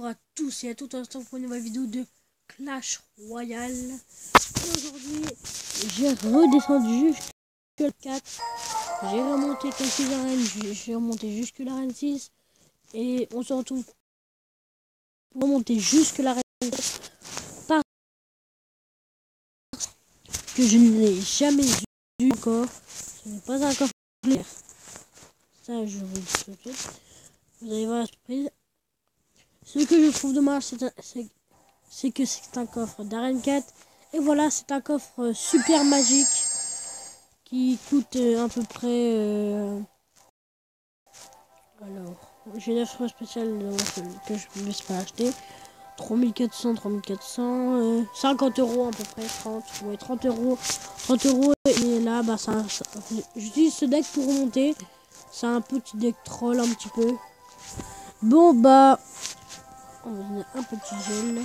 Bonjour à tous et à toutes pour une nouvelle vidéo de Clash Royale. Aujourd'hui, j'ai redescendu jusqu'à le 4. J'ai remonté quelques arènes, j'ai remonté jusque l'arène 6. Et on se retrouve pour remonter jusque l'arène 7 parce que je ne l'ai jamais eu encore. Ce n'est pas encore clair. Ça, je vous le dis tout de suite. Vous allez voir la surprise. Ce que je trouve dommage, c'est que c'est un coffre d'arène 4. Et voilà, c'est un coffre super magique qui coûte à peu près... alors, j'ai l'offre spéciale que je ne me suis pas acheter. 3400, 50 euros à peu près, 30, ouais, 30 euros. 30 euros, et là, bah, j'utilise ce deck pour remonter. C'est un petit deck troll un petit peu. Bon, bah, on va donner un petit gel.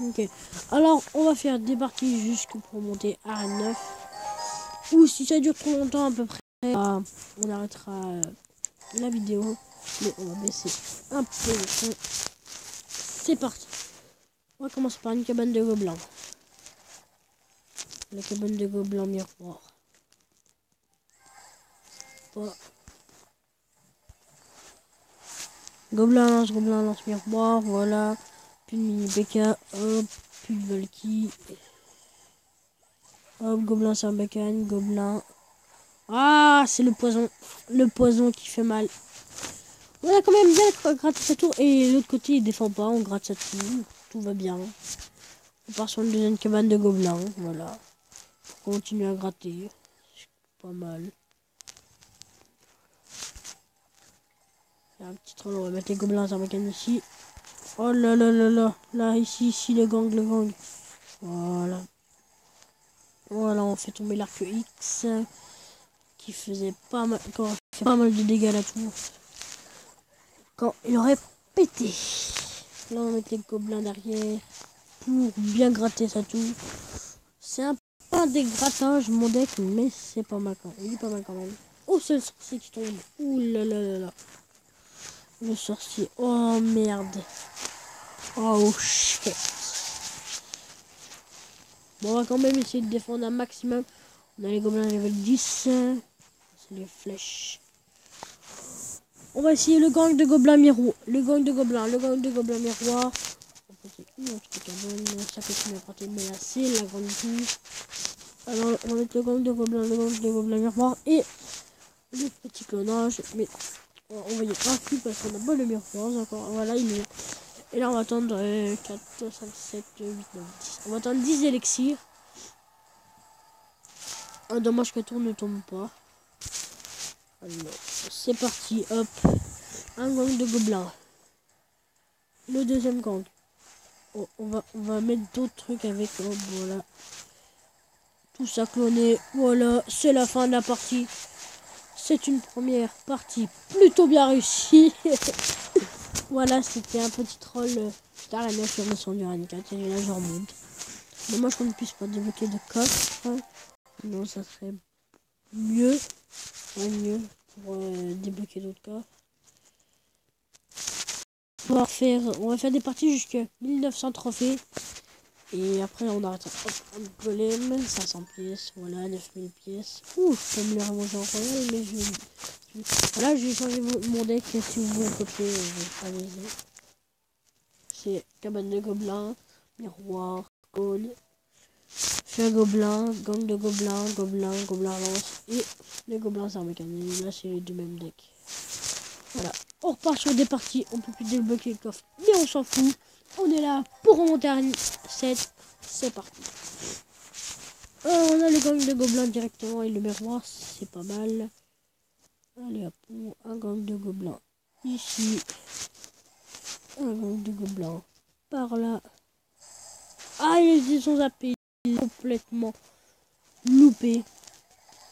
Ok, alors on va faire des parties jusque pour monter à 9. Ou si ça dure trop longtemps à peu près, on arrêtera la vidéo. Mais on va baisser un peu le son. C'est parti. On va commencer par une cabane de gobelins. La cabane de gobelins miroir. Oh. Gobelin lance miroir, voilà. Puis une mini PK, hop, puis une Valky. Hop, gobelin sarbacane, gobelin. Ah, c'est le poison qui fait mal. On a quand même bien gratté sa tour et l'autre côté il défend pas, on gratte sa tour, tout va bien. On part sur une deuxième cabane de gobelins, voilà. On continue à gratter, c'est pas mal. Un petit troll, on va mettre les gobelins sarbacane ici. Oh là là là là, là ici le gang. Voilà. Voilà, on fait tomber l'arc X qui faisait pas mal, de dégâts à la tour. Quand il aurait pété. Là, on met les gobelins derrière pour bien gratter sa tour. C'est un peu un dégrattage mon deck, mais c'est pas mal quand même. Il est pas mal quand même. Oh, c'est le sorcier qui tombe. Ouh là là là là. Le sorcier. Oh merde. Oh shit. Bon, on va quand même essayer de défendre un maximum. On a les gobelins level 10. C'est les flèches. On va essayer le gang de gobelins miroir. Le gang de gobelins miroir. On va passer une autre cabane. Ça continue à porter menacé. La grande tour. Alors, on va mettre le gang de gobelins miroir. Et le petit clonage. Mais on va y être inclus parce qu'on a pas le miroir encore. Voilà, il est. Et là, on va attendre 4, 5, 7, 8, 9, 10. On va attendre 10 élixirs. Ah, dommage que la tour ne tombe pas. Alors, c'est parti, hop. Un gang de gobelins. Le deuxième gang. Oh, on va mettre d'autres trucs avec. Oh, voilà. Tout ça cloné. Voilà, c'est la fin de la partie. C'est une première partie plutôt bien réussie. Voilà, c'était un petit troll d'arène 9 sur le son du arène 4. Et là, je remonte. Dommage qu'on ne puisse pas débloquer de coffre. Non, ça serait mieux. Ouais, mieux pour débloquer d'autres coffres. On va faire des parties jusqu'à 1900 trophées. Et après on arrête un golem, 500 pièces, voilà, 9000 pièces. Ouh, je peux me les remonter en royal, mais voilà, je vais changer mon deck si vous voulez copier, allez-y. C'est cabane de gobelins, miroir, cône, feu gobelin, gang de gobelin lance, et les gobelins sarbacane. Là c'est du même deck. Voilà, on repart sur des parties, on peut plus débloquer le coffre, mais on s'en fout. On est là pour remonter à 7, c'est parti. On a le gang de gobelins directement et le miroir, c'est pas mal. Allez hop, un gang de gobelins ici. Un gang de gobelins par là. Ah, ils sont zappés, complètement loupé.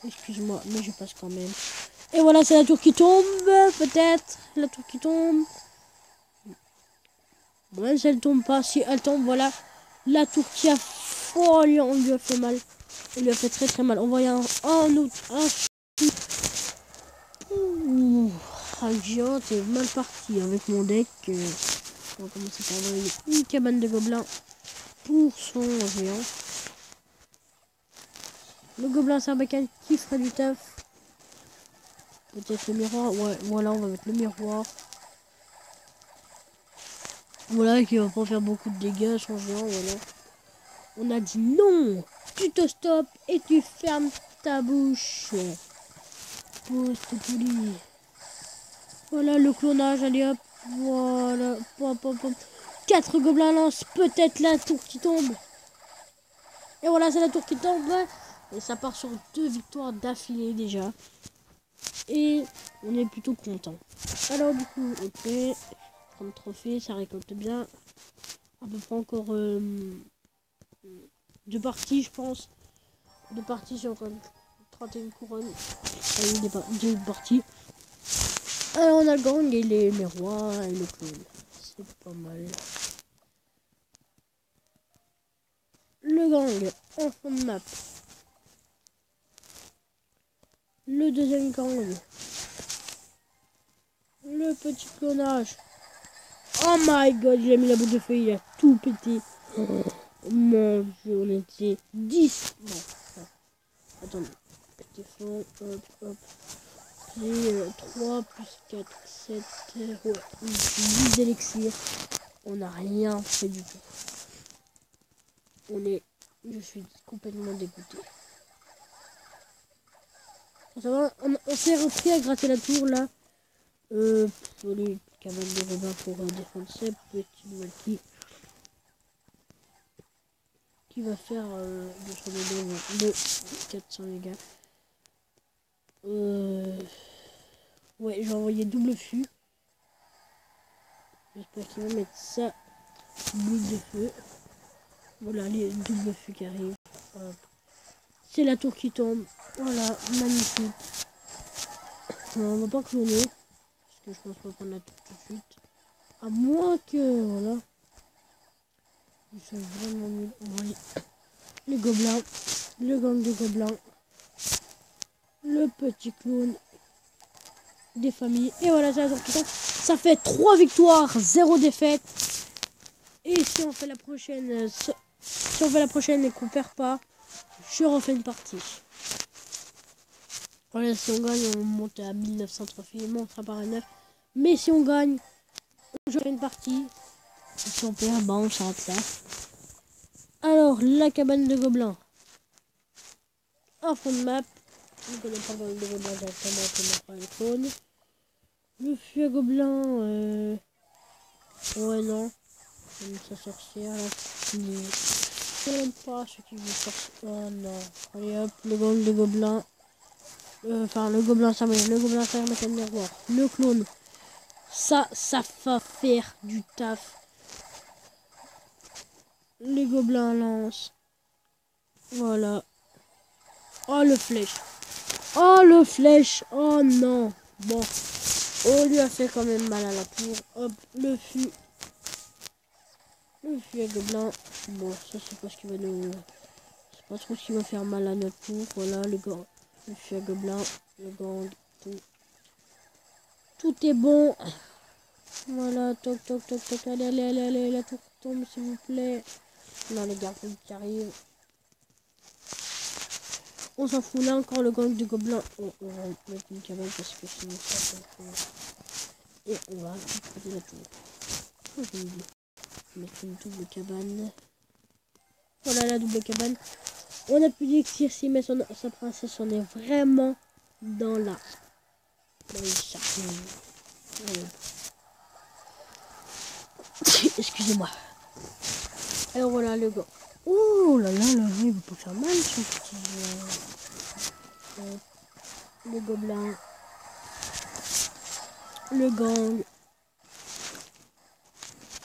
Excuse-moi, mais je passe quand même. Et voilà, c'est la tour qui tombe, peut-être. La tour qui tombe. Bon, si elle tombe pas, si elle tombe, voilà. La tour qui a... Oh, on lui a fait mal. On lui a fait très mal. On voit un autre. 5 géantes et mal parti avec mon deck. On va commencer par envoyer une cabane de gobelins pour son géant. Le gobelin sarbacane qui ferait du taf. Peut-être le miroir. Ouais, voilà, on va mettre le miroir. Voilà, qui va pas faire beaucoup de dégâts, son géant, voilà. On a dit non. Tu te stops et tu fermes ta bouche. Poste poli. Voilà le clonage, allez hop. Voilà. Pop, pop, pop. 4 gobelins lance, peut-être la tour qui tombe. Et voilà, c'est la tour qui tombe. Et ça part sur 2 victoires d'affilée déjà. Et on est plutôt content. Alors du coup, ok. 30 trophées, ça récolte bien. À peu près encore 2 parties, je pense. 2 parties sur 31 couronnes. Deux parties. Alors on a le gang et les rois et le clone. C'est pas mal. Le gang en fond de map. Le deuxième gang. Le petit clonage. Oh my god, il a mis la boule de feu, il a tout pété. Oh, mon dieu, on était 10. Bon, attendez. Petit fond, hop, hop. J'ai 3 plus 4, 7, ouais, 10 élixirs. On n'a rien fait du tout. Je suis complètement dégoûté. On s'est repris à gratter la tour là. Les cabanes de Robin pour défendre ces petits Malky qui va faire 200 dégâts, 400 dégâts. Ouais, j'ai envoyé double fût. J'espère qu'il va mettre ça boule de feu. Voilà, les doubles fûts qui arrivent. C'est la tour qui tombe. Voilà, magnifique. On va pas cloner. Parce que je pense pas prendre la tour tout de suite. À moins que, voilà. Ils sont vraiment nuls. Oui. Les gobelins. Le gang de gobelins. Le petit clown. Des familles. Et voilà, c'est la tour qui tombe. Ça fait 3 victoires, 0 défaite. Et si on fait la prochaine, si on fait la prochaine et qu'on perd pas, je refais une partie. Voilà, si on gagne, on monte à 1900 trophées, on sera par 9. Mais si on gagne, je fais une partie. Et si on perd, bah on s'arrête là. Alors, la cabane de gobelins. Un fond de map. Je ne connais pas le de gobelins directement, on peut mettre un clone. Le fût à gobelins, ouais, non. Comme sa sorcière, là. Je n'aime pas ce qui veut sortir. Oh non. Allez hop, le gang de gobelins. Enfin, le gobelin sarbacane, le gobelin sarbacane miroir, le clone. Ça va faire du taf. Les gobelins lancent. Voilà. Oh, le flèche. Oh, le flèche. Oh non. Bon. On lui a fait quand même mal à la tour. Hop, le fût. Le fût à gobelin. Bon, ça, c'est pas ce qui va nous... C'est pas trop ce qui va faire mal à notre tour. Voilà, le gang. Le fût à gobelin. Le gang. Tout. Tout est bon. Voilà, toc, toc, toc, toc. Allez, allez, allez, allez. La tour tombe, s'il vous plaît. Non, les garçons qui arrivent. On s'en fout, là encore le gang de gobelins. On va mettre une cabane parce que sinon ça va. Et on va récupérer la tour. Oh, j'ai oublié. Mettre une double cabane. Voilà la double cabane. On a pu dire si mais sa princesse, on est vraiment dans la. Dans les charbons. Excusez-moi. Alors voilà le gars. Oh là là là, il va pas faire mal son petit. Le gobelin. Le gang.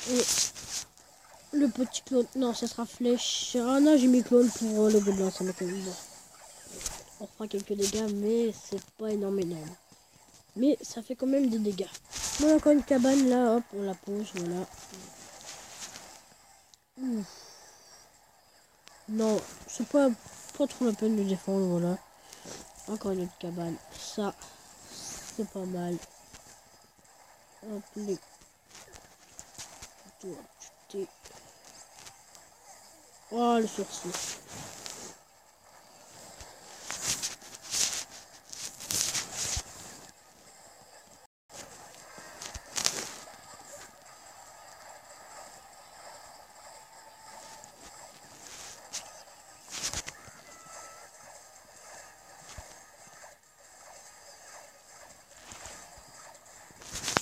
Et le petit clone. Non, ça sera flèche. Ah non, j'ai mis clone pour le gobelin, ça m'a quand même bon. On fera quelques dégâts, mais c'est pas énorme. Mais ça fait quand même des dégâts. On a encore une cabane là, hop, on la pose, voilà. Ouf. Non, c'est pas trop la peine de défendre, voilà. Encore une autre cabane. Ça, c'est pas mal. Hop, les... Oh, le sourcil.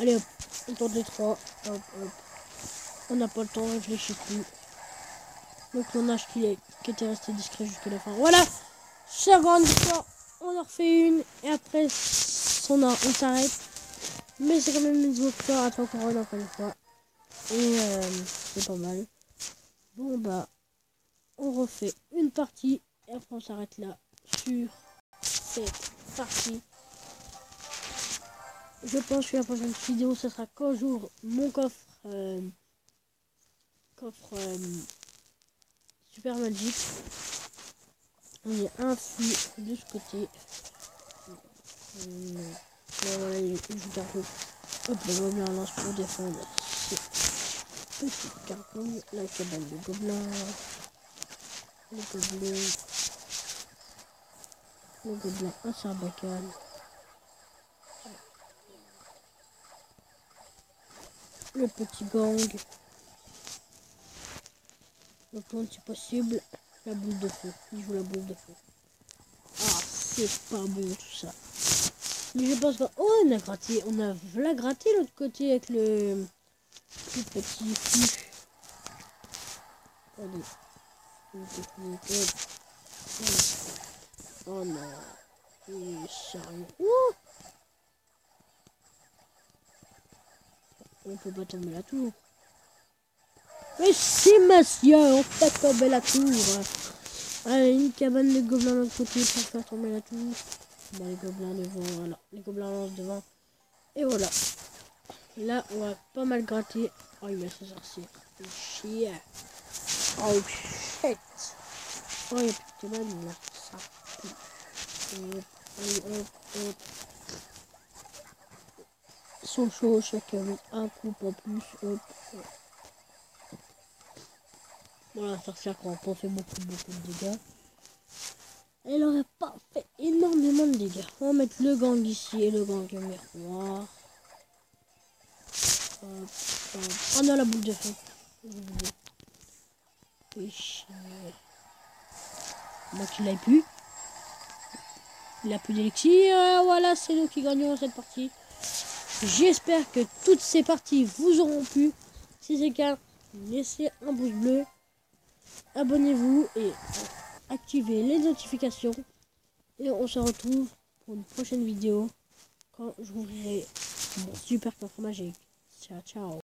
Allez hop, on tente les 3. Hop, hop. On n'a pas le temps, réfléchis plus. Le clonage qui était resté discret jusqu'à la fin. Voilà, chère grande histoire, on en refait une. Et après, on s'arrête. Mais c'est quand même une victoire à 3 couronnes encore une fois. Et c'est pas mal. Bon bah, on refait une partie. Et après on s'arrête là sur cette partie. Je pense que la prochaine vidéo, ce sera quand j'ouvre mon coffre. Super Magic. Il y a un fût de ce côté. Voilà, il joue un peu. Hop, le gobelin lance pour défendre. Petit carton, la cabane de gobelins. Le gobelin, un sarbacane. Le petit gang. Le plan si possible. La boule de feu. Il joue la boule de feu. Ah, c'est pas bon tout ça. Mais je pense que... Oh, on a gratté. On a voilà gratté l'autre côté avec le petit fût. Allez. Oh non. Il est sérieux. Oh, on peut pas tomber la tour. Mais si, monsieur, on fait tomber la tour. Allez, une cabane de gobelins de l'autre côté pour faire tomber la tour. Bon, les gobelins devant, voilà. Les gobelins lancent devant. Et voilà. Là, on va pas mal gratter. Oh, il y a ce sorcier. Chier. Oh, shit. Oh, il y a plus de cabane, là. Ça pue. Hop. Ils sont chauds, chacun met un coup en plus. Hop. Voilà, la sorcière qui n'a pas fait beaucoup de dégâts. Elle aurait pas fait énormément de dégâts. On va mettre le gang ici et le gang miroir. Oh non, la boule de feu. Donc il a plus. Il a plus d'élixir. Voilà, c'est nous qui gagnons cette partie. J'espère que toutes ces parties vous auront plu. Si c'est le cas, laissez un pouce bleu. Abonnez-vous et activez les notifications. Et on se retrouve pour une prochaine vidéo quand j'ouvrirai mon super coffre magique. Ciao, ciao.